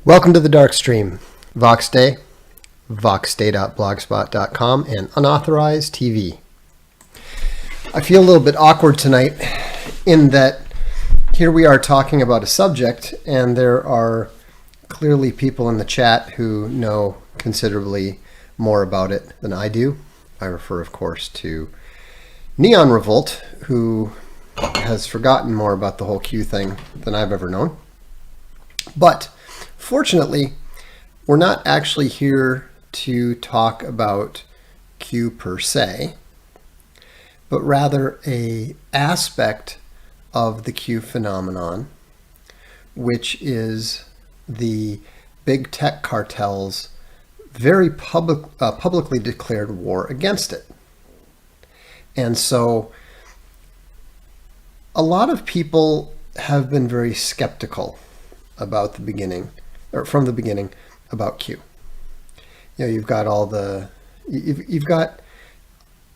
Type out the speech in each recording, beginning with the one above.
Welcome to the Darkstream, Voxday, voxday.blogspot.com, and unauthorized TV. I feel a little bit awkward tonight in that here we are talking about a subject, and there are clearly people in the chat who know considerably more about it than I do. I refer, of course, to Neon Revolt, who has forgotten more about the whole Q thing than I've ever known. But fortunately, we're not actually here to talk about Q per se, but rather an aspect of the Q phenomenon, which is the big tech cartels' very publicly declared war against it. And so a lot of people have been very skeptical about the beginning, or from the beginning, about Q. You know, you've got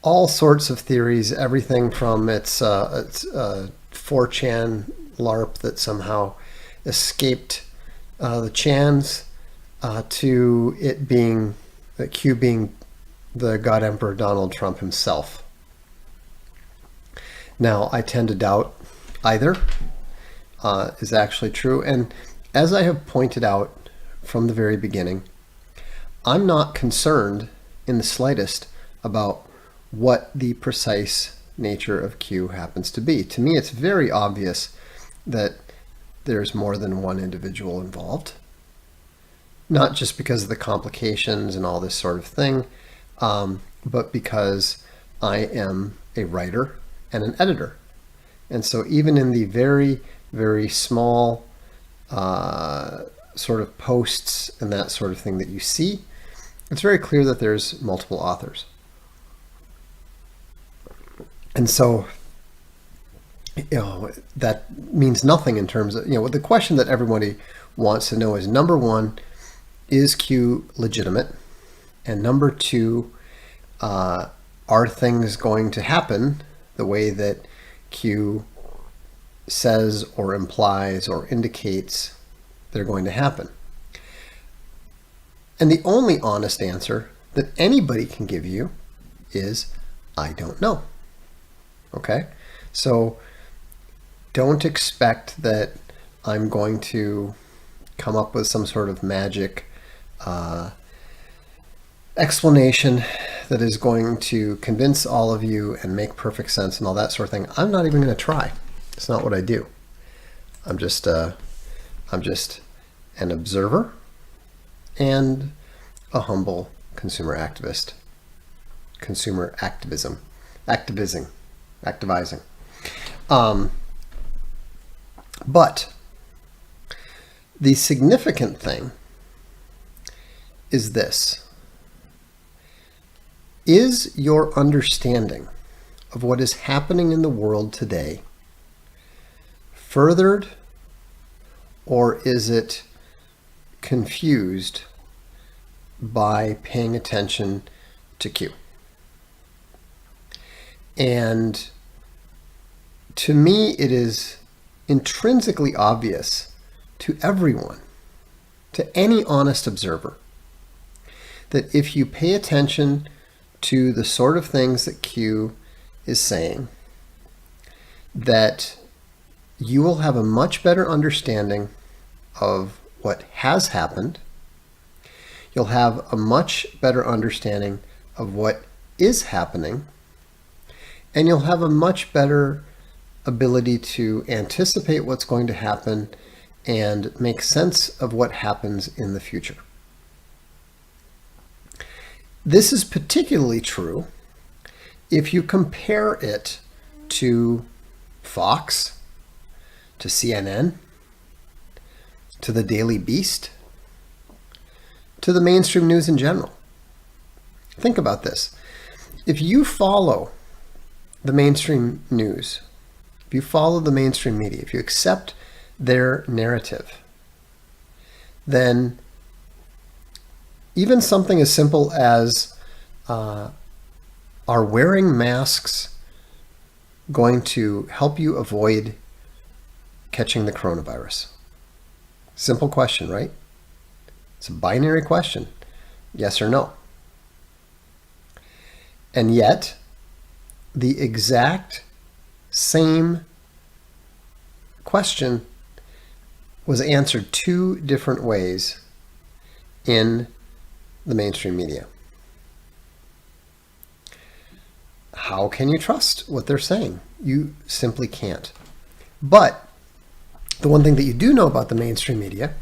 all sorts of theories, everything from its 4chan LARP that somehow escaped the Chans to it being Q being the God Emperor Donald Trump himself. Now, I tend to doubt either is actually true, and as I have pointed out from the very beginning, I'm not concerned in the slightest about what the precise nature of Q happens to be. To me, it's very obvious that there's more than one individual involved, not just because of the complications and all this sort of thing, but because I am a writer and an editor. And so even in the very, very small sort of posts and that sort of thing that you see, it's very clear that there's multiple authors. And so, that means nothing in terms of, the question that everybody wants to know is, number one, is Q legitimate? And number two, are things going to happen the way that Q says or implies or indicates they're going to happen? And the only honest answer that anybody can give you is, I don't know. Okay? So don't expect that I'm going to come up with some sort of magic explanation that is going to convince all of you and make perfect sense and all that sort of thing. I'm not even going to try. It's not what I do. I'm just an observer and a humble consumer activist. Consumer activism. Activizing. But the significant thing is this. Is your understanding of what is happening in the world today furthered, or is it confused by paying attention to Q? And to me, it is intrinsically obvious to everyone, to any honest observer, that if you pay attention to the sort of things that Q is saying, that you will have a much better understanding of what has happened. You'll have a much better understanding of what is happening, and you'll have a much better ability to anticipate what's going to happen and make sense of what happens in the future. This is particularly true if you compare it to Fox, to CNN, to the Daily Beast, to the mainstream news in general. Think about this. If you follow the mainstream news, if you follow the mainstream media, if you accept their narrative, then even something as simple as are wearing masks going to help you avoid catching the coronavirus? Simple question, right? It's a binary question, yes or no. And yet, the exact same question was answered two different ways in the mainstream media. How can you trust what they're saying? You simply can't. But the one thing that you do know about the mainstream media,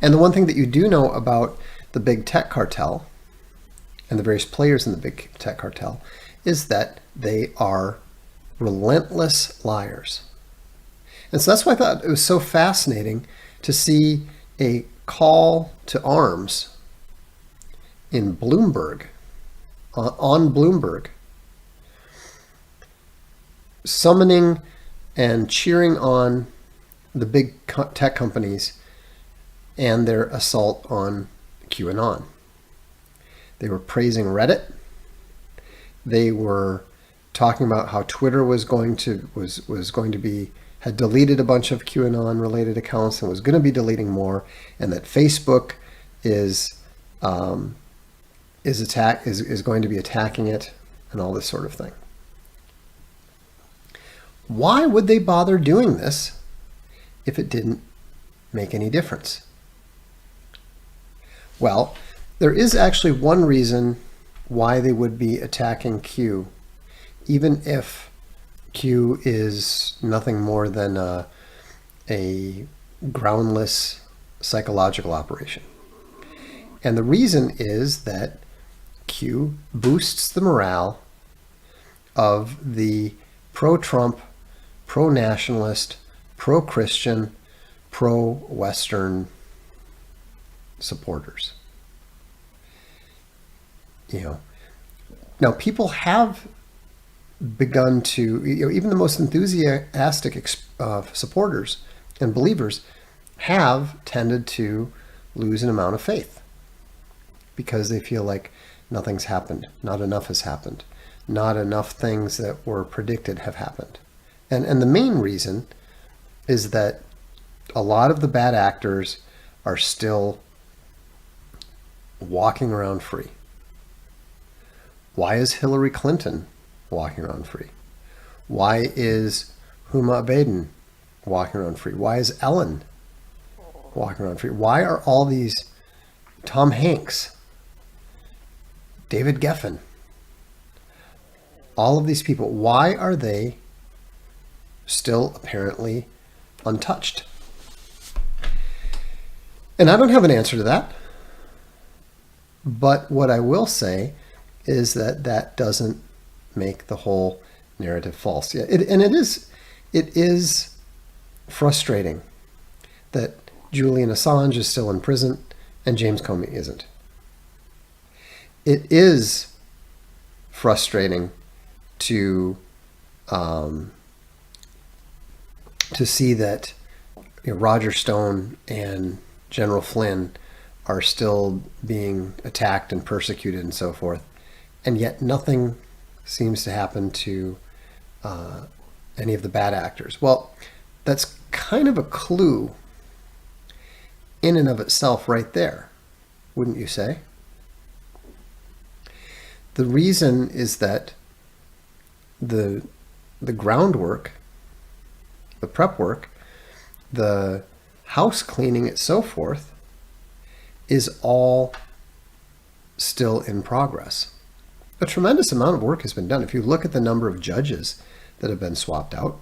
and the one thing that you do know about the big tech cartel and the various players in the big tech cartel, is that they are relentless liars. And so that's why I thought it was so fascinating to see a call to arms in Bloomberg, on Bloomberg, summoning and cheering on the big tech companies and their assault on QAnon. They were praising Reddit. They were talking about how Twitter was going to be, had deleted a bunch of QAnon related accounts and was going to be deleting more, and that Facebook is going to be attacking it, and all this sort of thing. Why would they bother doing this if it didn't make any difference? Well, there is actually one reason why they would be attacking Q, even if Q is nothing more than a groundless psychological operation. And the reason is that Q boosts the morale of the pro-Trump, pro-nationalist, pro-Christian, pro-Western supporters. Now people have begun to, even the most enthusiastic supporters and believers have tended to lose an amount of faith because they feel like nothing's happened, not enough has happened, not enough things that were predicted have happened. And the main reason is that a lot of the bad actors are still walking around free. Why is Hillary Clinton walking around free? Why is Huma Abedin walking around free? Why is Ellen walking around free? Why are all these Tom Hanks, David Geffen, all of these people, why are they still apparently untouched? And I don't have an answer to that. But what I will say is that that doesn't make the whole narrative false. It is frustrating that Julian Assange is still in prison and James Comey isn't. It is frustrating to see that Roger Stone and General Flynn are still being attacked and persecuted and so forth, and yet nothing seems to happen to any of the bad actors. Well, that's kind of a clue in and of itself right there, wouldn't you say? The reason is that the groundwork, the prep work, the house cleaning and so forth is all still in progress. A tremendous amount of work has been done. If you look at the number of judges that have been swapped out,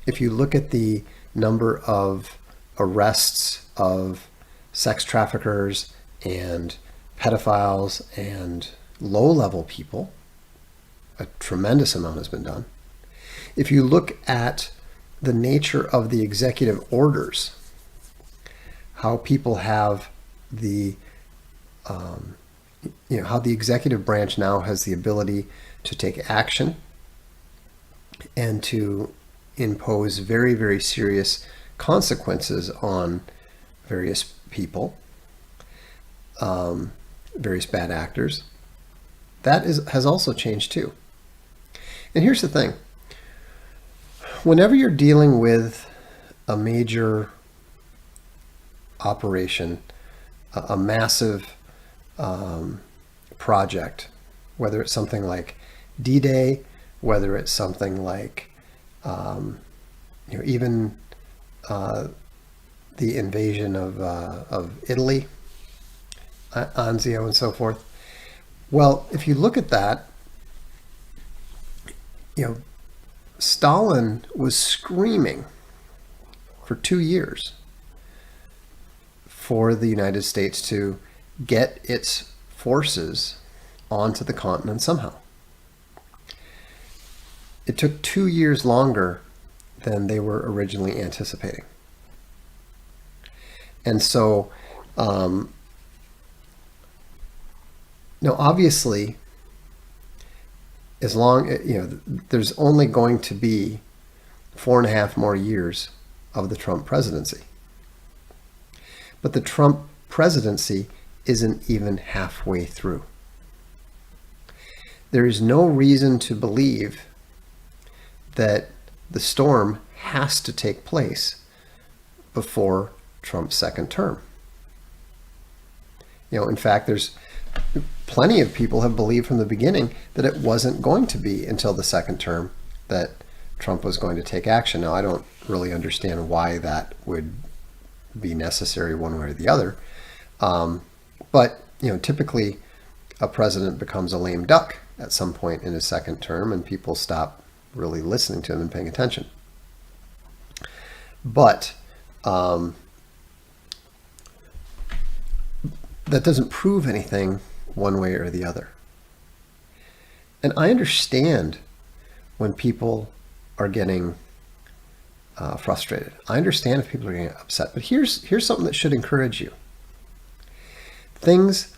if you look at the number of arrests of sex traffickers and pedophiles and low-level people, a tremendous amount has been done. If you look at the nature of the executive orders, how people have the how the executive branch now has the ability to take action and to impose very, very serious consequences on various people, various bad actors. That has also changed too. And here's the thing. Whenever you're dealing with a major operation, a massive project, whether it's something like D-Day, whether it's something like even the invasion of Italy, Anzio and so forth. Well, if you look at that, Stalin was screaming for 2 years for the United States to get its forces onto the continent somehow. It took 2 years longer than they were originally anticipating. And so, obviously, as long, there's only going to be 4.5 more years of the Trump presidency. But the Trump presidency isn't even halfway through. There is no reason to believe that the storm has to take place before Trump's second term. In fact, there's plenty of people have believed from the beginning that it wasn't going to be until the second term that Trump was going to take action. Now, I don't really understand why that would be necessary one way or the other. But typically a president becomes a lame duck at some point in his second term, and people stop really listening to him and paying attention. But that doesn't prove anything one way or the other. And I understand when people are getting frustrated. I understand if people are getting upset. But here's something that should encourage you. Things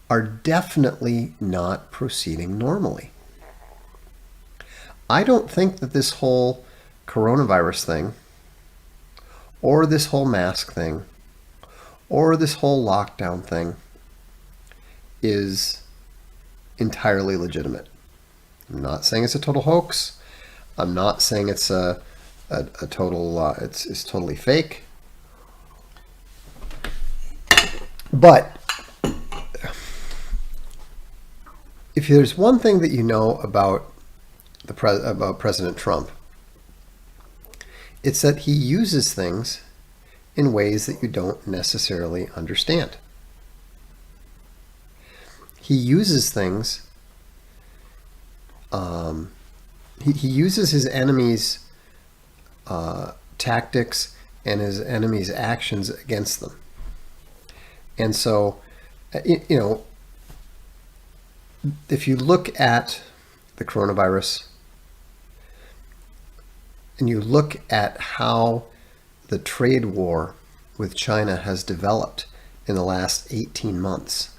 are definitely not proceeding normally. I don't think that this whole coronavirus thing, or this whole mask thing, or this whole lockdown thing is entirely legitimate. I'm not saying it's a total hoax. I'm not saying it's a total, it's totally fake. But if there's one thing that you know about about President Trump, it's that he uses things in ways that you don't necessarily understand. He uses things, he uses his enemies' tactics and his enemies' actions against them. And so, if you look at the coronavirus and you look at how the trade war with China has developed in the last 18 months,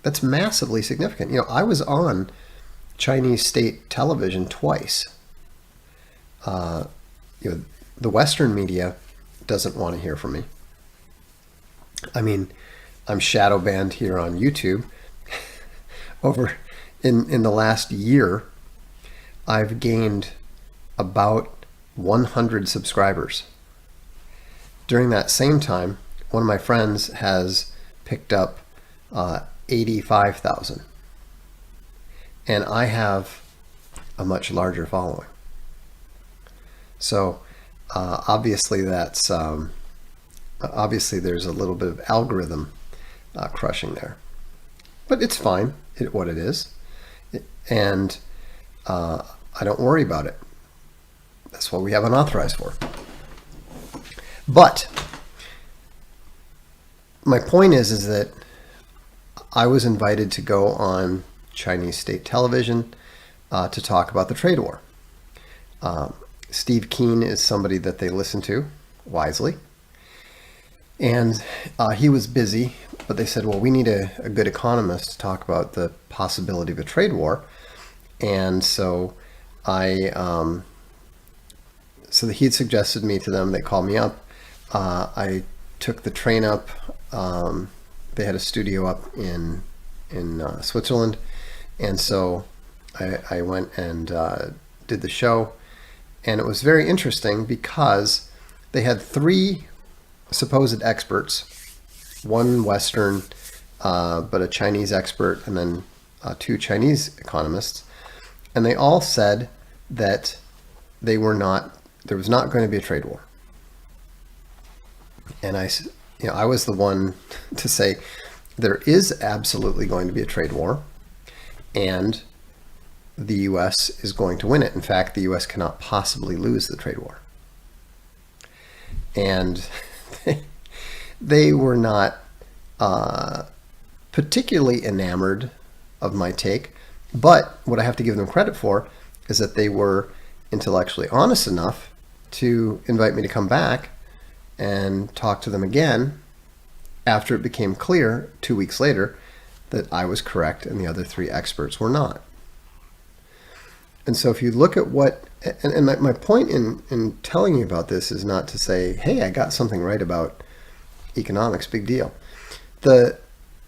that's massively significant. I was on Chinese state television twice. The Western media doesn't want to hear from me. I mean, I'm shadow banned here on YouTube. Over in the last year, I've gained about 100 subscribers. During that same time, one of my friends has picked up 85,000. And I have a much larger following. So obviously that's obviously there's a little bit of algorithm crushing there. But it's fine, what it is. And I don't worry about it. That's what we have Unauthorized for. But my point is that I was invited to go on Chinese state television to talk about the trade war. Steve Keen is somebody that they listen to wisely. And he was busy, but they said, well, we need a good economist to talk about the possibility of a trade war. And so so he had suggested me to them. They called me up. I took the train up. They had a studio up in Switzerland. And so I went and did the show. And it was very interesting because they had 3 supposed experts, one Western, but a Chinese expert, and then 2 Chinese economists. And they all said that there was not going to be a trade war. And I was the one to say there is absolutely going to be a trade war, and the U.S. is going to win it. In fact, the U.S. cannot possibly lose the trade war. And they were not particularly enamored of my take, but what I have to give them credit for is that they were intellectually honest enough to invite me to come back and talk to them again after it became clear 2 weeks later that I was correct and the other 3 experts were not. And so if you look at and my point in telling you about this is not to say, hey, I got something right about economics, big deal. The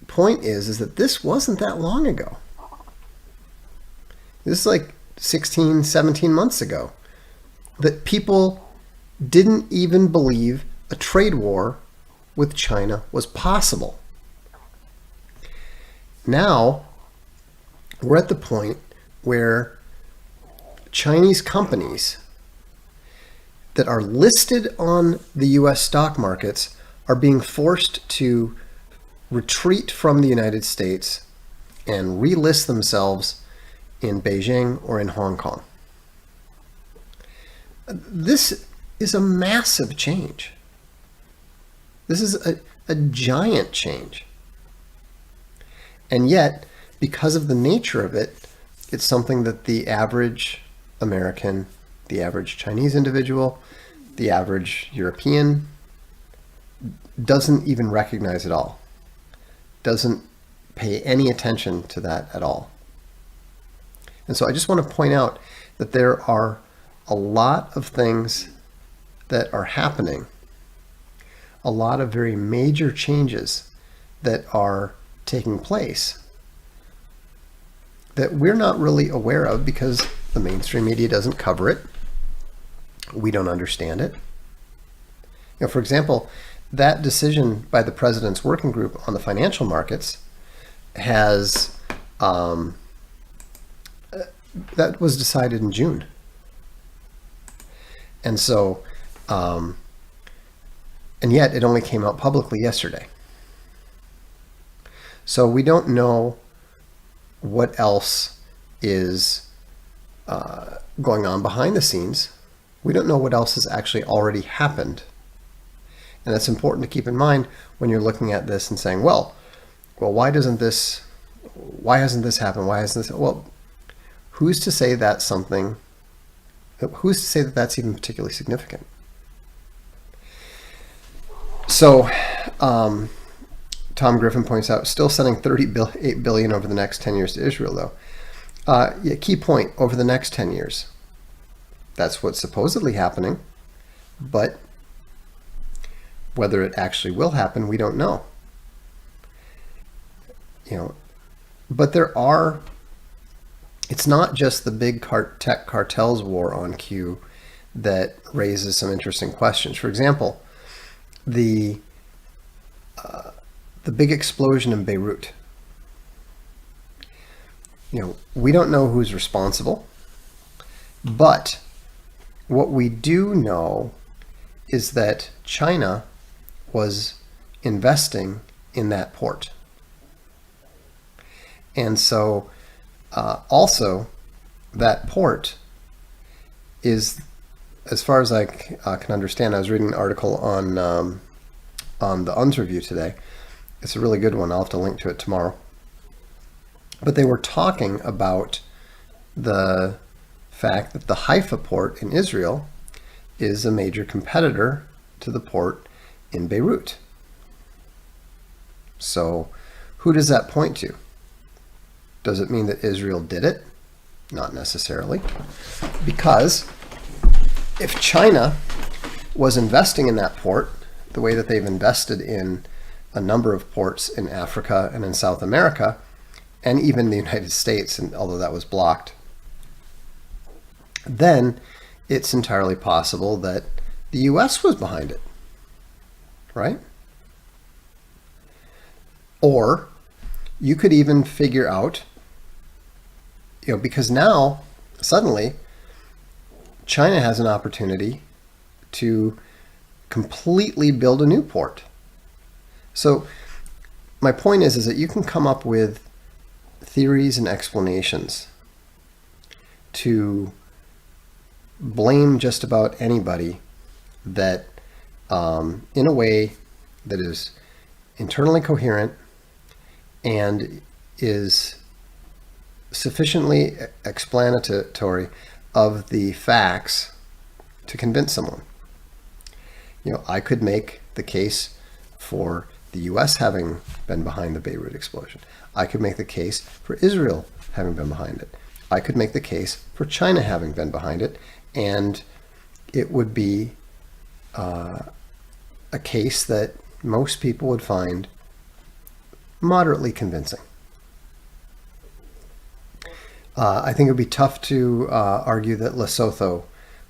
point is that this wasn't that long ago. This is like 16, 17 months ago that people didn't even believe a trade war with China was possible. Now we're at the point where Chinese companies that are listed on the US stock markets are being forced to retreat from the United States and relist themselves in Beijing or in Hong Kong. This is a massive change. This is a giant change. And yet, because of the nature of it, it's something that the average American, the average Chinese individual, the average European doesn't even recognize at all, doesn't pay any attention to that at all. And so I just want to point out that there are a lot of things that are happening, a lot of very major changes that are taking place that we're not really aware of because the mainstream media doesn't cover it. We don't understand it. For example, that decision by the president's working group on the financial markets has that was decided in June. And so, and yet it only came out publicly yesterday. So we don't know what else is going on behind the scenes. We don't know what else has actually already happened. And that's important to keep in mind when you're looking at this and saying, well, why hasn't this happened? Why hasn't this? Well, who's to say that's something, who's to say that that's even particularly significant? So, Tom Griffin points out, still sending $38 billion over the next 10 years to Israel, though. Key point, over the next 10 years. That's what's supposedly happening, but whether it actually will happen, we don't know. But it's not just the big tech cartels war on Q that raises some interesting questions. For example, the big explosion in Beirut. We don't know who's responsible, but what we do know is that China was investing in that port. And so also that port is, as far as I can understand, I was reading an article on the UNS review today. It's a really good one. I'll have to link to it tomorrow. But they were talking about the fact that the Haifa port in Israel is a major competitor to the port in Beirut. So who does that point to? Does it mean that Israel did it? Not necessarily. Because if China was investing in that port the way that they've invested in a number of ports in Africa and in South America, and even the United States, and although that was blocked, then it's entirely possible that the US was behind it, right? Or you could even figure out, because now suddenly China has an opportunity to completely build a new port. So my point is that you can come up with theories and explanations to blame just about anybody that in a way that is internally coherent and is sufficiently explanatory of the facts to convince someone. I could make the case for the US having been behind the Beirut explosion. I could make the case for Israel having been behind it. I could make the case for China having been behind it, and it would be a case that most people would find moderately convincing. I think it would be tough to argue that Lesotho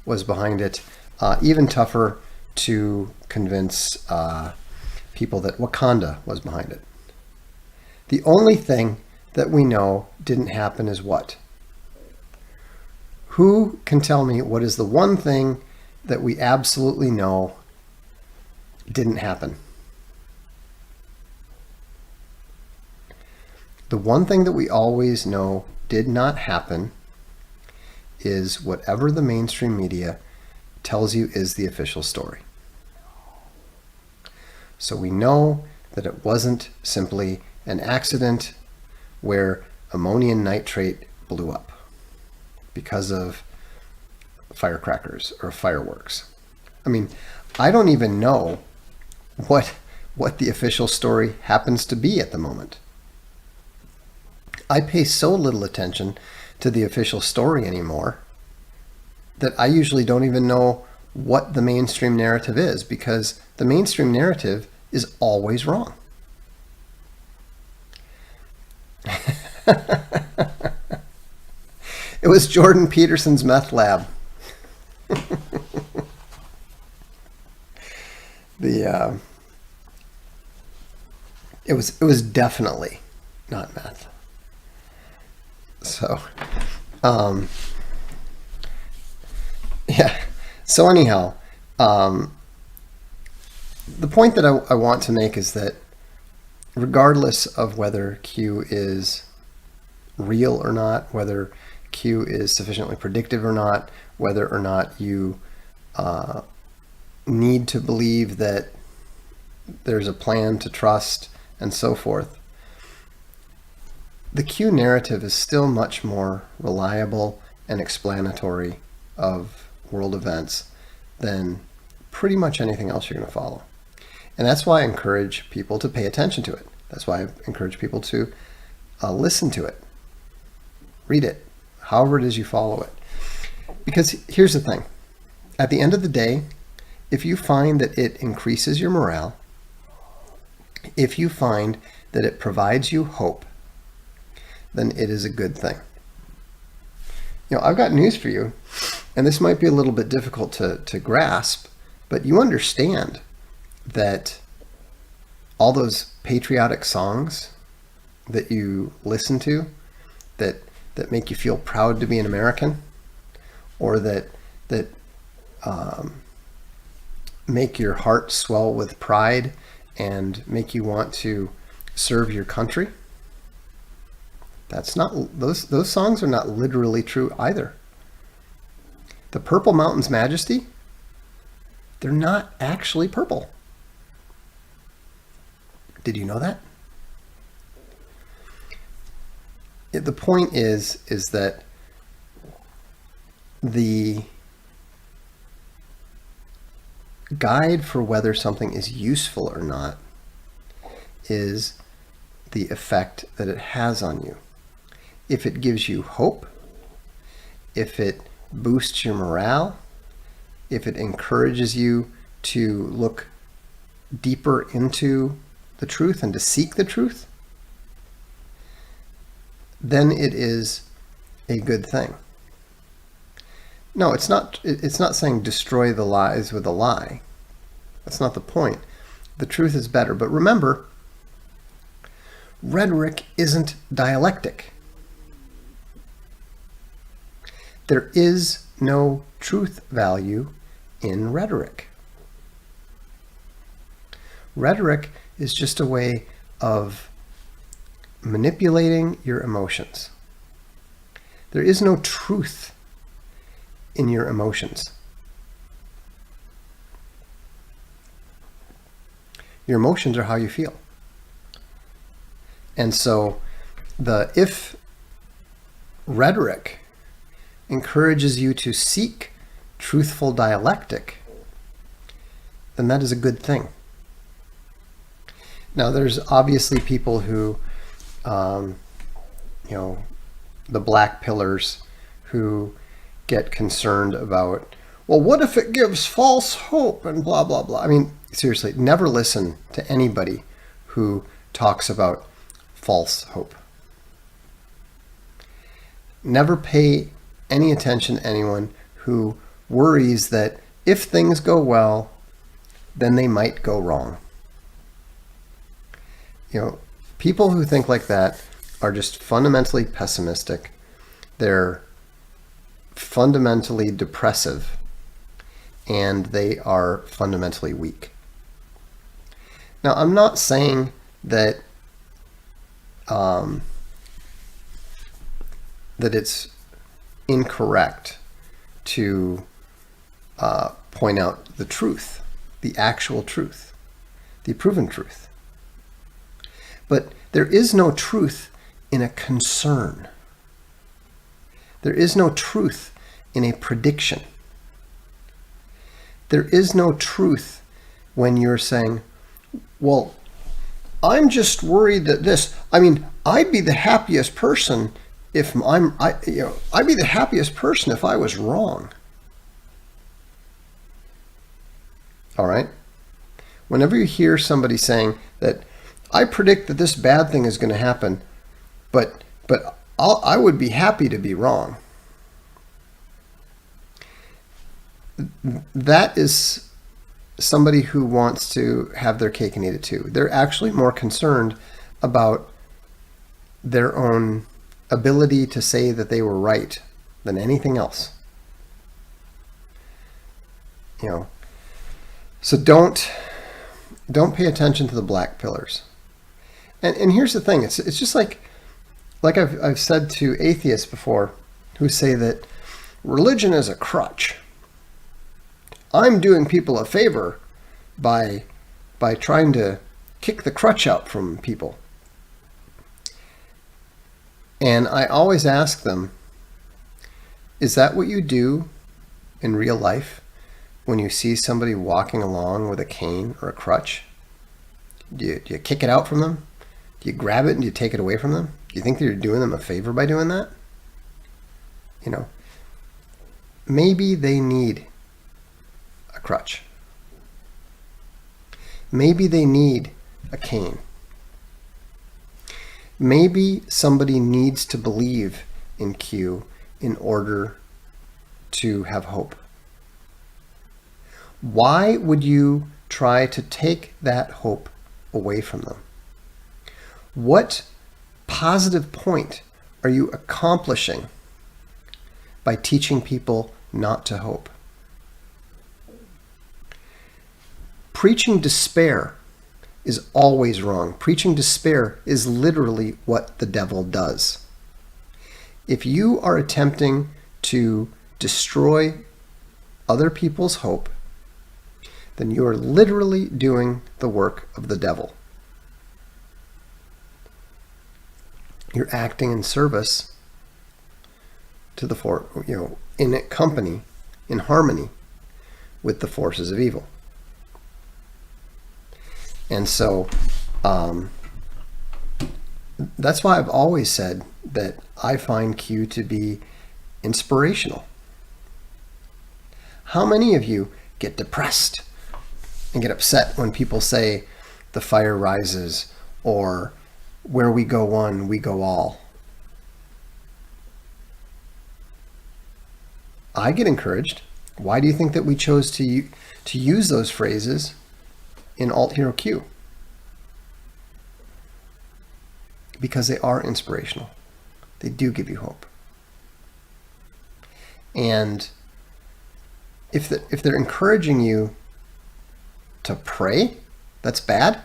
was behind it. Even tougher to convince people that Wakanda was behind it. The only thing that we know didn't happen is what? Who can tell me what is the one thing that we absolutely know didn't happen? The one thing that we always know did not happen is whatever the mainstream media tells you is the official story. So we know that it wasn't simply an accident where ammonium nitrate blew up because of firecrackers or fireworks. I mean, I don't even know what the official story happens to be at the moment. I pay so little attention to the official story anymore that I usually don't even know what the mainstream narrative is, because the mainstream narrative is always wrong. It was Jordan Peterson's meth lab. It was definitely not meth. So, yeah. So anyhow, the point that I want to make is that regardless of whether Q is real or not, whether Q is sufficiently predictive or not, whether or not you need to believe that there's a plan to trust and so forth, the Q narrative is still much more reliable and explanatory of world events than pretty much anything else you're going to follow. And that's why I encourage people to pay attention to it. That's why I encourage people to listen to it, read it, however it is you follow it. Because here's the thing. At the end of the day, if you find that it increases your morale, if you find that it provides you hope, then it is a good thing. I've got news for you, and this might be a little bit difficult to grasp, but you understand that all those patriotic songs that you listen to that make you feel proud to be an American, or that make your heart swell with pride and make you want to serve your country, that's not, those songs are not literally true either. The Purple Mountain's Majesty, they're not actually purple. Did you know that? The point is that the guide for whether something is useful or not is the effect that it has on you. If it gives you hope, if it boosts your morale, if it encourages you to look deeper into the truth and to seek the truth, then it is a good thing. No, it's not saying destroy the lies with a lie. That's not the point. The truth is better. But remember, rhetoric isn't dialectic. There is no truth value in rhetoric. Rhetoric is just a way of manipulating your emotions. There is no truth in your emotions. Your emotions are how you feel. And so if rhetoric encourages you to seek truthful dialectic, then that is a good thing. Now, there's obviously people who, the black pillars, who get concerned about, well, what if it gives false hope and blah, blah, blah. I mean, seriously, never listen to anybody who talks about false hope. Never pay any attention to anyone who worries that if things go well, then they might go wrong. People who think like that are just fundamentally pessimistic. They're fundamentally depressive, and they are fundamentally weak. Now, I'm not saying that that it's incorrect to point out the truth, the actual truth, the proven truth. But there is no truth in a concern. There is no truth in a prediction. There is no truth when you're saying, well, I'm just worried that this, I'd be the happiest person if I'd be the happiest person if I was wrong. All right? Whenever you hear somebody saying that I predict that this bad thing is going to happen, but I would be happy to be wrong. That is somebody who wants to have their cake and eat it too. They're actually more concerned about their own ability to say that they were right than anything else. So don't pay attention to the black pillars. And here's the thing, it's just like I've said to atheists before who say that religion is a crutch. I'm doing people a favor by trying to kick the crutch out from people. And I always ask them, is that what you do in real life when you see somebody walking along with a cane or a crutch? Do you kick it out from them? Do you grab it and do you take it away from them? Do you think that you're doing them a favor by doing that? Maybe they need a crutch. Maybe they need a cane. Maybe somebody needs to believe in Q in order to have hope. Why would you try to take that hope away from them? What positive point are you accomplishing by teaching people not to hope? Preaching despair is always wrong. Preaching despair is literally what the devil does. If you are attempting to destroy other people's hope, then you are literally doing the work of the devil. You're acting in service to the in company, in harmony with the forces of evil. And so That's why I've always said that I find Q to be inspirational. How many of you get depressed and get upset when people say the fire rises or where we go one, we go all? I get encouraged. Why do you think that we chose to use those phrases in Alt Hero Q? Because they are inspirational. They do give you hope. And if they're encouraging you to pray, that's bad.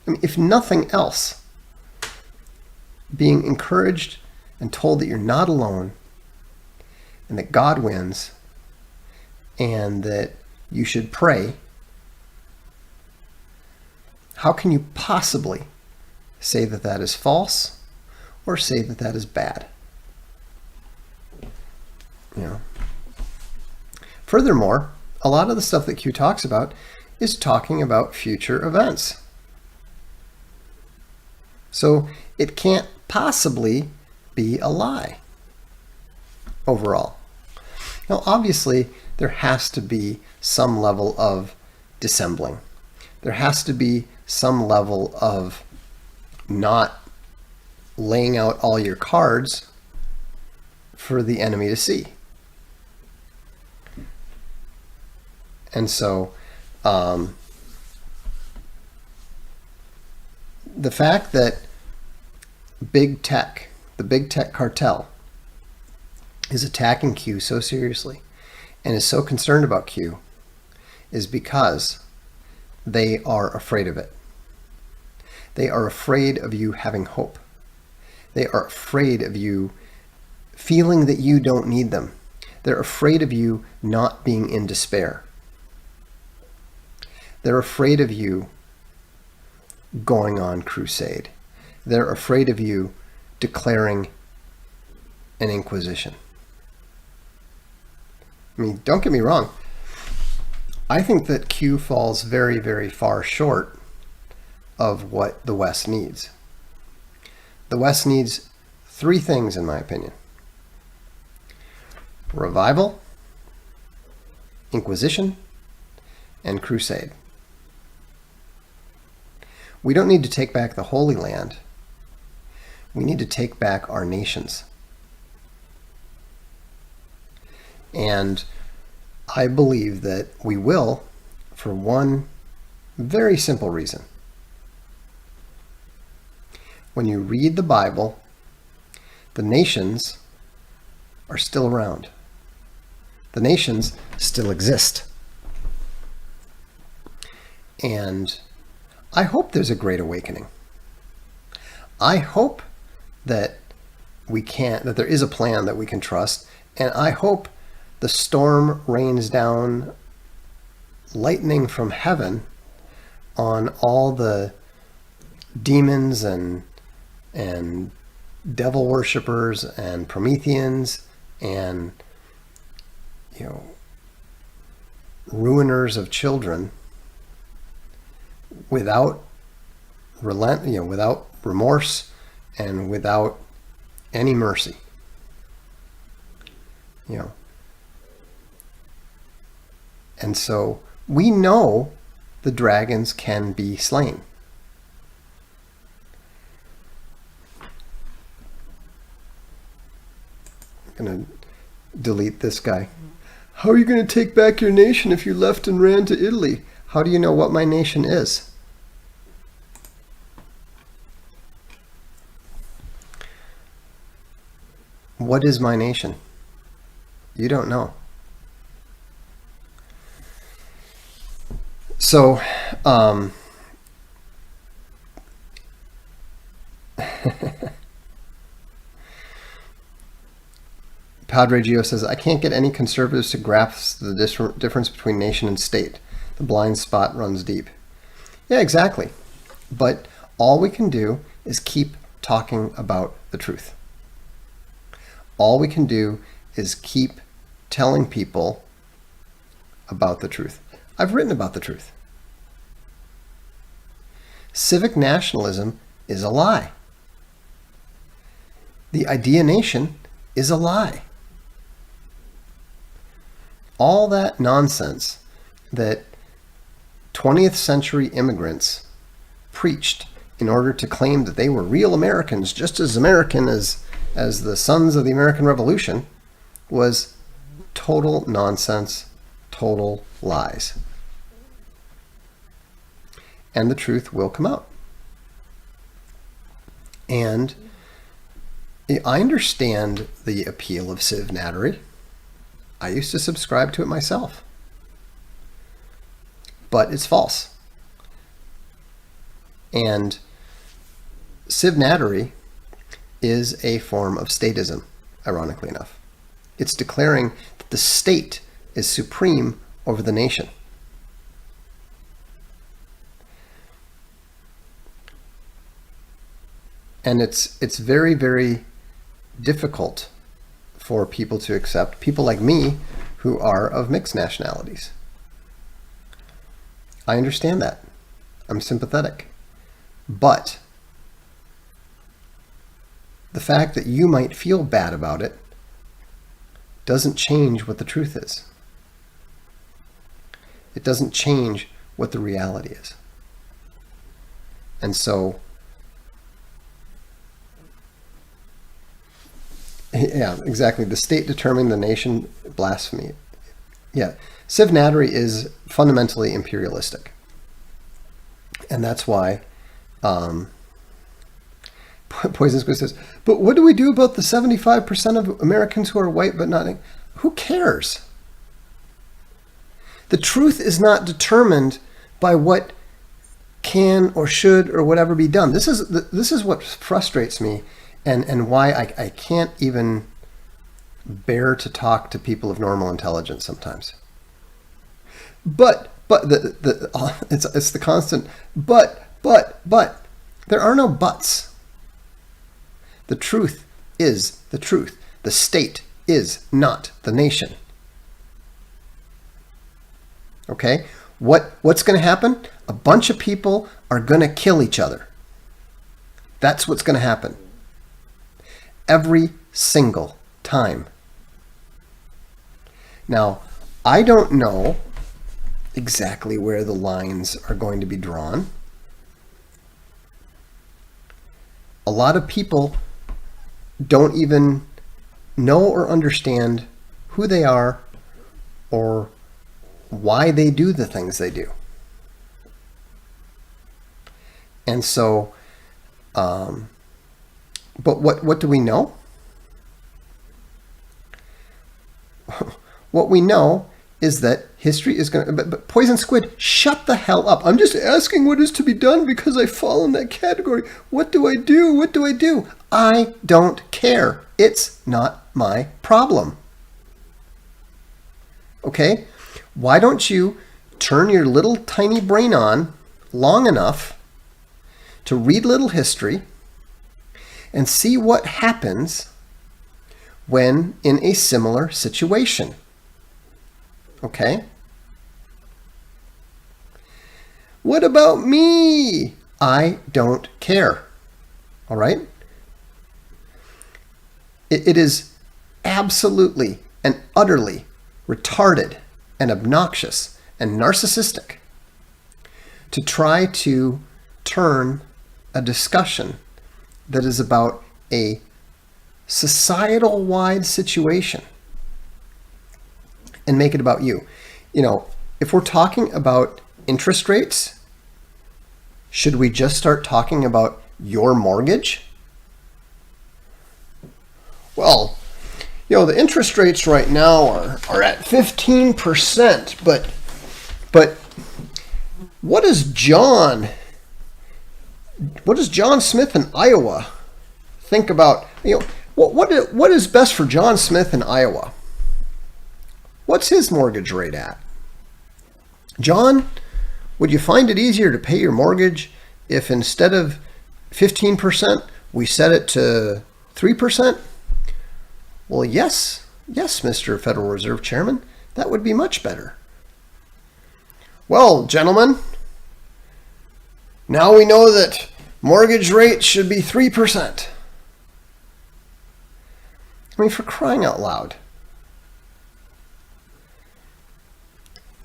I mean, if nothing else, being encouraged and told that you're not alone and that God wins and that you should pray, how can you possibly say that that is false or say that that is bad? You know. Furthermore, a lot of the stuff that Q talks about is talking about future events. So it can't possibly be a lie overall. Now, obviously, there has to be some level of dissembling. There has to be some level of not laying out all your cards for the enemy to see. And so the fact that the big tech cartel is attacking Q so seriously and is so concerned about Q is because they are afraid of it. They are afraid of you having hope. They are afraid of you feeling that you don't need them. They're afraid of you not being in despair. They're afraid of you going on crusade. They're afraid of you declaring an inquisition. I mean, don't get me wrong. I think that Q falls very, very far short of what the West needs. The West needs three things, in my opinion: revival, inquisition, and crusade. We don't need to take back the Holy Land. We need to take back our nations. And I believe that we will, for one very simple reason. When you read the Bible, the nations are still around. The nations still exist. And I hope there's a great awakening. I hope that that there is a plan that we can trust, and I hope the storm rains down lightning from heaven on all the demons and devil worshippers and Prometheans and, you know, ruiners of children without without remorse and without any mercy. You know. And so we know the dragons can be slain. I'm going to delete this guy. How are you going to take back your nation if you left and ran to Italy? How do you know what my nation is? What is my nation? You don't know. So, Padre Gio says, I can't get any conservatives to grasp the difference between nation and state. The blind spot runs deep. Yeah, exactly. But all we can do is keep talking about the truth. All we can do is keep telling people about the truth. I've written about the truth. Civic nationalism is a lie. The idea nation is a lie. All that nonsense that 20th century immigrants preached in order to claim that they were real Americans, just as American as the sons of the American Revolution, was total nonsense, total lies. And the truth will come out. And I understand the appeal of civ nattery. I used to subscribe to it myself. But it's false. And civ nattery is a form of statism, ironically enough. It's declaring that the state is supreme over the nation. And it's very, very difficult for people to accept, people like me who are of mixed nationalities. I understand that. I'm sympathetic. But the fact that you might feel bad about it doesn't change what the truth is. It doesn't change what the reality is. And so, yeah, exactly. The state determining the nation, blasphemy. Yeah, civ nattery is fundamentally imperialistic. And that's why Poison Squid says, but what do we do about the 75% of Americans who are white but not? Who cares? The truth is not determined by what can or should or whatever be done. This is what frustrates me, and why I can't even bear to talk to people of normal intelligence sometimes. But it's the constant but there are no buts. The truth is the truth. The state is not the nation. Okay? What's going to happen? A bunch of people are going to kill each other. That's what's going to happen. Every single time. Now, I don't know exactly where the lines are going to be drawn. A lot of people don't even know or understand who they are or why they do the things they do. And so, but what do we know? What we know is that history is going to... But Poison Squid, shut the hell up. I'm just asking what is to be done because I fall in that category. What do I do? What do I do? I don't care. It's not my problem. Okay? Why don't you turn your little tiny brain on long enough to read a little history and see what happens when in a similar situation? Okay? What about me? I don't care. All right? It is absolutely and utterly retarded and obnoxious and narcissistic to try to turn a discussion that is about a societal-wide situation and make it about you. You know, if we're talking about interest rates, should we just start talking about your mortgage? Well, you know, the interest rates right now are at 15%, but what does John Smith in Iowa think about, you know, what is best for John Smith in Iowa? What's his mortgage rate at? John, would you find it easier to pay your mortgage if instead of 15%, we set it to 3%? Well, yes, Mr. Federal Reserve Chairman, that would be much better. well, gentlemen, now we know that mortgage rates should be 3%. I mean, for crying out loud.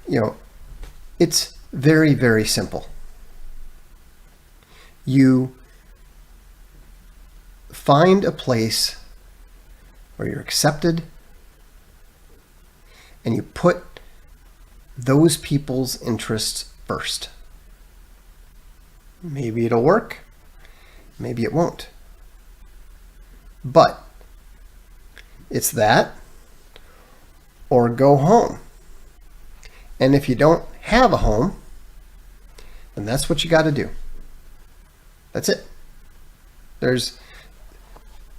You know, it's very, very simple. You find a place where you're accepted and you put those people's interests first. Maybe it'll work, maybe it won't. But it's that or go home. And if you don't have a home, then that's what you got to do. That's it.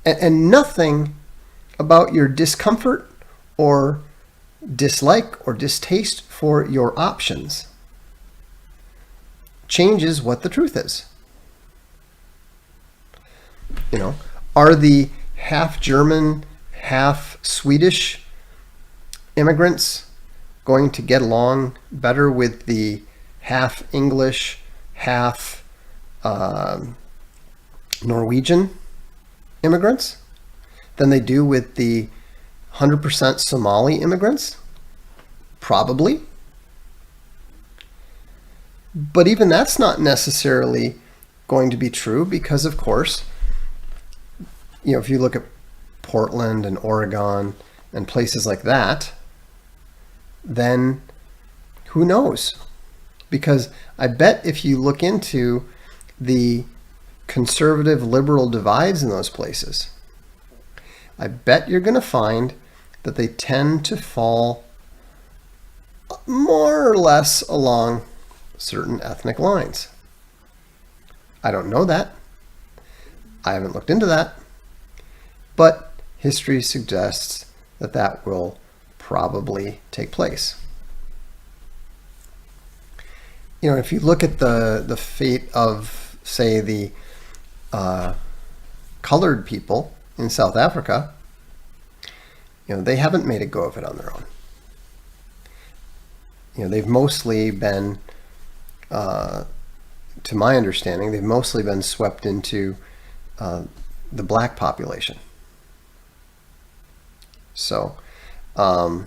And nothing about your discomfort or dislike or distaste for your options changes what the truth is. You know, are the half German, half Swedish immigrants going to get along better with the half English, half Norwegian immigrants than they do with the 100% Somali immigrants? Probably. But even that's not necessarily going to be true because, of course, you know, if you look at Portland and Oregon and places like that, then who knows? Because I bet if you look into the conservative liberal divides in those places, I bet you're going to find that they tend to fall more or less along certain ethnic lines. I don't know that. I haven't looked into that. But history suggests that that will probably take place. You know, if you look at the fate of, say, the colored people in South Africa, you know, they haven't made a go of it on their own. You know, they've mostly been, to my understanding, they've mostly been swept into the black population. So, yeah,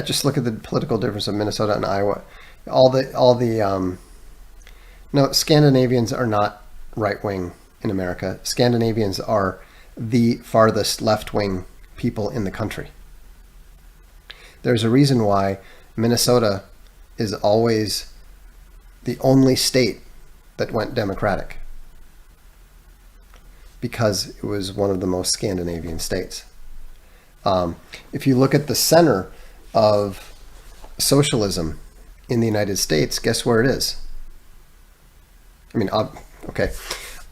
just look at the political difference of Minnesota and Iowa. No, Scandinavians are not right-wing in America. Scandinavians are the farthest left-wing people in the country. There's a reason why Minnesota is always the only state that went Democratic, because it was one of the most Scandinavian states. If you look at the center of socialism in the United States, guess where it is? I mean, okay,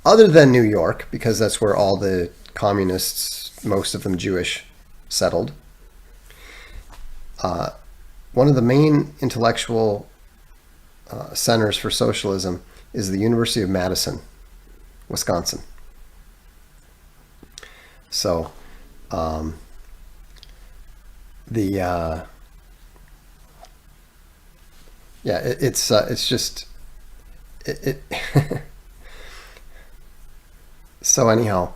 other than New York, because that's where all the communists, most of them Jewish, settled. One of the main intellectual centers for socialism is the University of Madison, Wisconsin. So, it's just it so anyhow,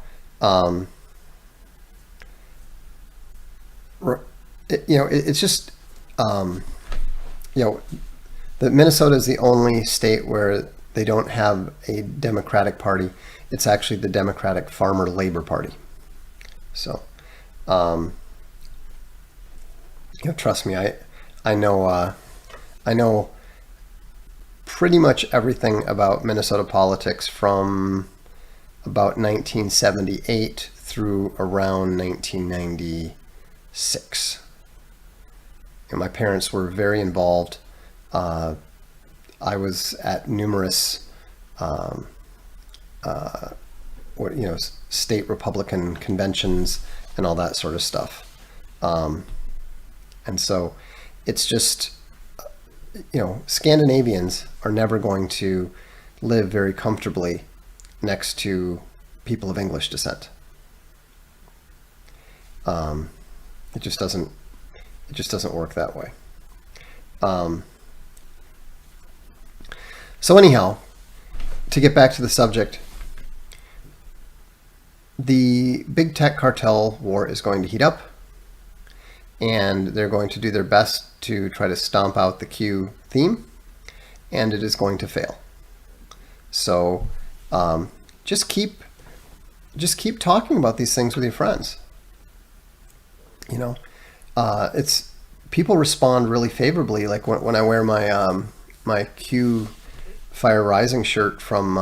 it's just, that Minnesota is the only state where they don't have a Democratic Party. It's actually the Democratic Farmer Labor Party. So, trust me, I know pretty much everything about Minnesota politics from about 1978 through around 1996. And my parents were very involved. I was at numerous, state Republican conventions and all that sort of stuff. And so it's just, Scandinavians are never going to live very comfortably next to people of English descent. It just doesn't work that way. So anyhow, to get back to the subject, the big tech cartel war is going to heat up, and they're going to do their best to try to stomp out the Q theme, and it is going to fail. So just keep talking about these things with your friends. You know, it's people respond really favorably. Like when I wear my my Q Fire Rising shirt from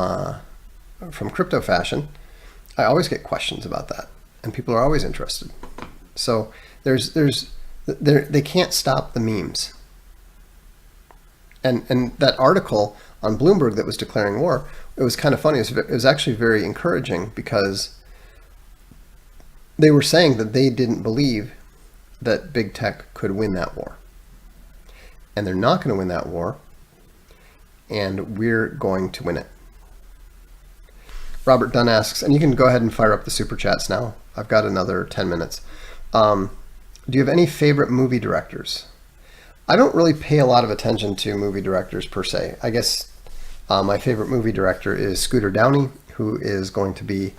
Crypto Fashion, I always get questions about that, and people are always interested. So they can't stop the memes. And that article on Bloomberg that was declaring war, it was kind of funny. It was actually very encouraging, because they were saying that they didn't believe that big tech could win that war. And they're not going to win that war, and we're going to win it. Robert Dunn asks, and you can go ahead and fire up the super chats now. I've got another 10 minutes. Do you have any favorite movie directors? I don't really pay a lot of attention to movie directors per se. I guess my favorite movie director is Scooter Downey, who is going to be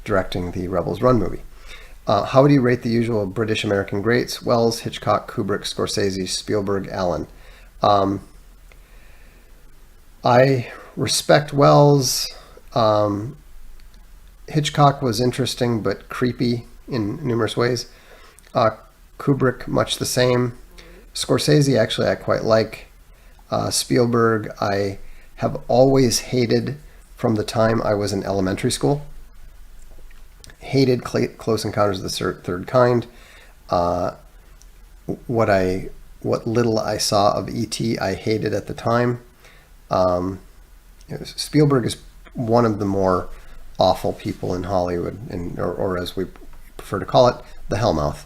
directing the Rebels Run movie. How would you rate the usual British American greats? Wells, Hitchcock, Kubrick, Scorsese, Spielberg, Allen. I respect Wells. Hitchcock was interesting but creepy in numerous ways. Kubrick, much the same. Scorsese, actually, I quite like. Spielberg, I have always hated from the time I was in elementary school. Hated Close Encounters of the Third Kind. What little I saw of E.T., I hated at the time. Spielberg is one of the more awful people in Hollywood, or as we prefer to call it, the Hellmouth.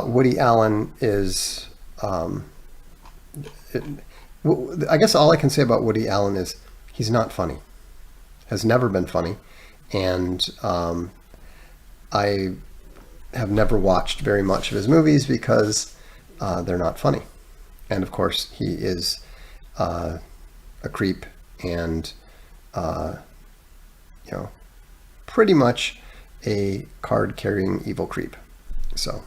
Woody Allen is, I guess all I can say about Woody Allen is he's not funny, has never been funny, and I have never watched very much of his movies because they're not funny. And of course, he is a creep and, pretty much a card-carrying evil creep. So,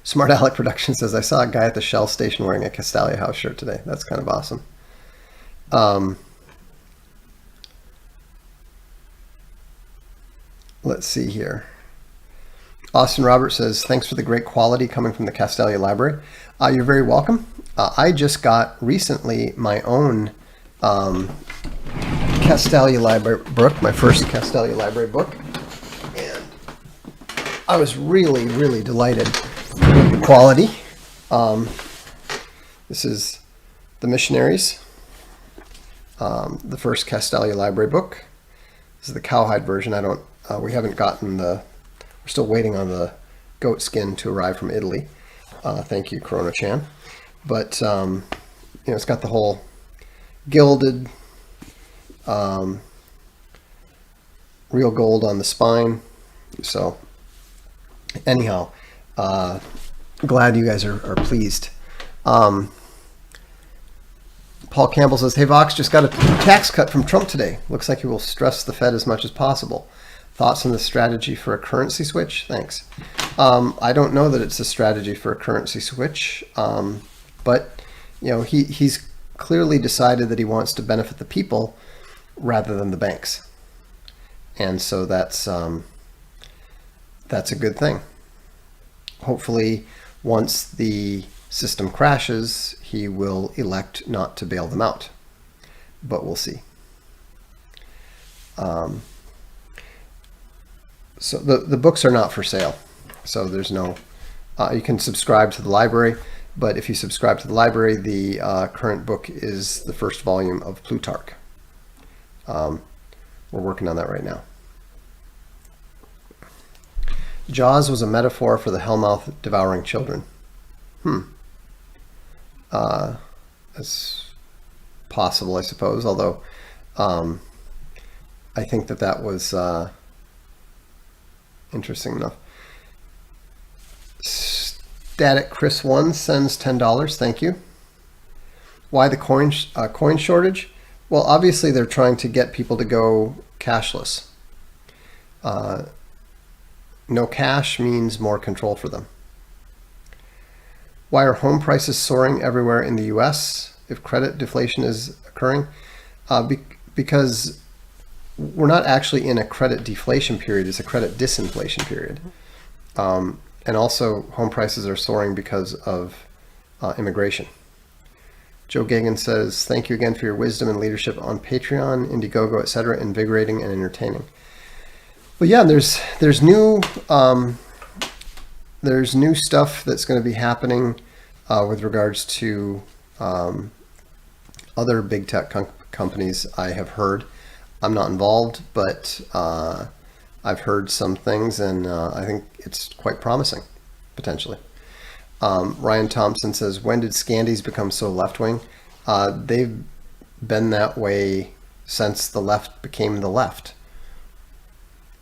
Smart Alec Production says, I saw a guy at the Shell station wearing a Castalia House shirt today. That's kind of awesome. Let's see here. Austin Roberts says, thanks for the great quality coming from the Castalia Library. You're very welcome. I just got recently my own Castalia Library book, my first Castalia Library book. And I was really, really delighted with the quality. This is The Missionaries, the first Castalia Library book. This is the cowhide version. We haven't gotten we're still waiting on the goat skin to arrive from Italy. Thank you, Corona Chan. But, it's got the whole gilded, real gold on the spine. So anyhow, glad you guys are pleased. Paul Campbell says, hey Vox, just got a tax cut from Trump today. Looks like he will stress the Fed as much as possible. Thoughts on the strategy for a currency switch? Thanks. I don't know that it's a strategy for a currency switch, but he's clearly decided that he wants to benefit the people rather than the banks, and so that's a good thing. Hopefully, once the system crashes, he will elect not to bail them out, but we'll see. So the books are not for sale. So there's no, you can subscribe to the library, but if you subscribe to the library, the current book is the first volume of Plutarch. We're working on that right now. Jaws was a metaphor for the Hellmouth devouring children. That's possible, I suppose, although I think that was interesting enough. Static Chris 1 sends $10. Thank you. Why the coin shortage? Well, obviously they're trying to get people to go cashless. No cash means more control for them. Why are home prices soaring everywhere in the US if credit deflation is occurring? Because we're not actually in a credit deflation period, it's a credit disinflation period. And also home prices are soaring because of immigration. Joe Gagan says, thank you again for your wisdom and leadership on Patreon, Indiegogo, etc. Invigorating and entertaining. But yeah, there's new stuff that's going to be happening with regards to other big tech companies. I have heard. I'm not involved, but I've heard some things, and I think it's quite promising, potentially. Ryan Thompson says, when did Scandies become so left-wing? They've been that way since the left became the left.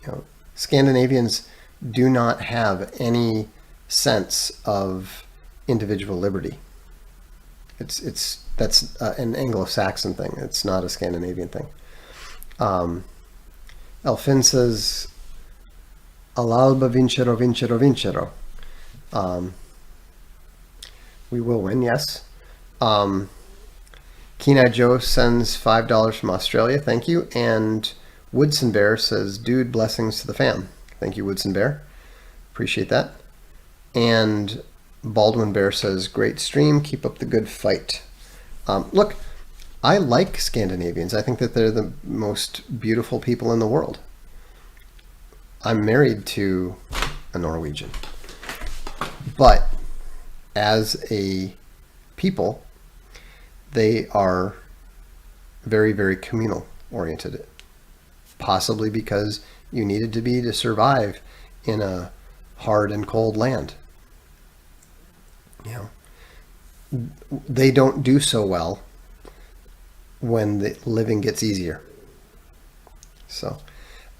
You know, Scandinavians do not have any sense of individual liberty. That's an Anglo-Saxon thing. It's not a Scandinavian thing. Elfin says, All'alba vincero, vincero, vincero. We will win, yes. Keen-Eye Joe sends $5 from Australia. Thank you. And Woodson Bear says, dude, blessings to the fam. Thank you, Woodson Bear. Appreciate that. And Baldwin Bear says, great stream. Keep up the good fight. Look, I like Scandinavians. I think that they're the most beautiful people in the world. I'm married to a Norwegian. But as a people, they are very, very communal oriented. Possibly because you needed to be to survive in a hard and cold land. You know, they don't do so well when the living gets easier. So,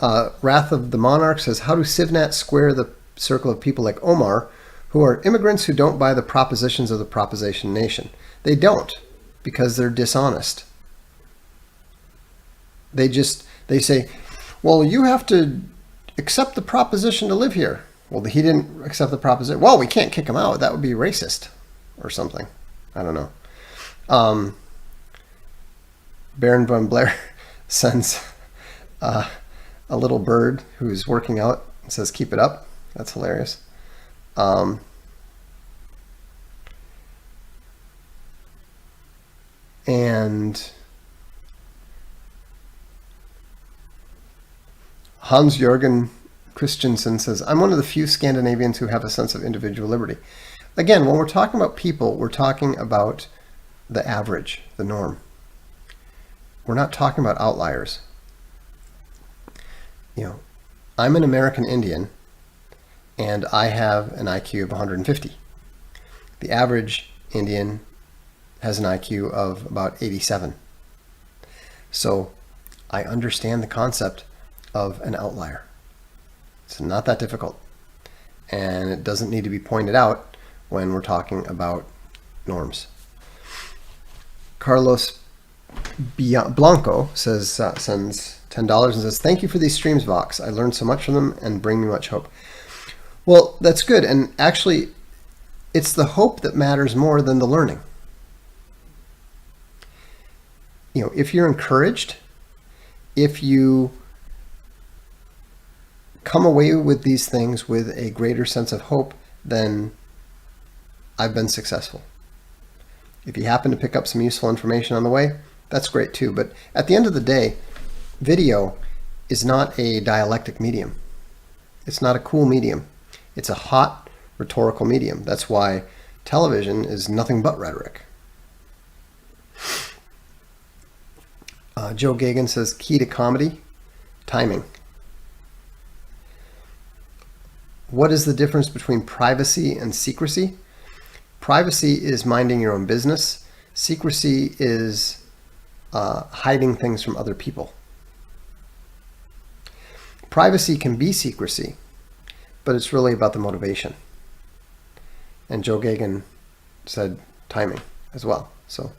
Wrath of the Monarch says, how do Civnats square the circle of people like Omar, who are immigrants who don't buy the propositions of the proposition nation? They don't, because they're dishonest. They say, well, you have to accept the proposition to live here. Well, he didn't accept the proposition. Well, we can't kick him out. That would be racist or something. I don't know. Baron von Blair sends a little bird who's working out and says, keep it up. That's hilarious. And Hans-Jürgen Christensen says, I'm one of the few Scandinavians who have a sense of individual liberty. Again, when we're talking about people, we're talking about the average, the norm. We're not talking about outliers. You know, I'm an American Indian, and I have an IQ of 150. The average Indian has an IQ of about 87. So I understand the concept of an outlier. It's not that difficult. And it doesn't need to be pointed out when we're talking about norms. Carlos Blanco says, sends $10 and says, thank you for these streams, Vox. I learned so much from them and bring me much hope. Well, that's good. And actually, it's the hope that matters more than the learning. You know, if you're encouraged, if you come away with these things with a greater sense of hope, then I've been successful. If you happen to pick up some useful information on the way, that's great too. But at the end of the day, video is not a dialectic medium. It's not a cool medium. It's a hot rhetorical medium. That's why television is nothing but rhetoric. Joe Gagan says, key to comedy, timing. What is the difference between privacy and secrecy? Privacy is minding your own business. Secrecy is hiding things from other people. Privacy can be secrecy, but it's really about the motivation. And Joe Gagan said timing as well. So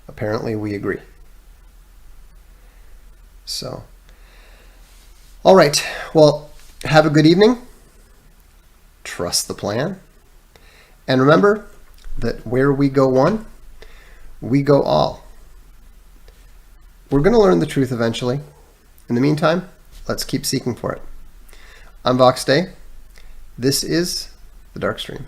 apparently we agree. So, all right. Well, have a good evening. Trust the plan. And remember that where we go one, we go all. We're going to learn the truth eventually. In the meantime, let's keep seeking for it. I'm Voxday. This is the Darkstream.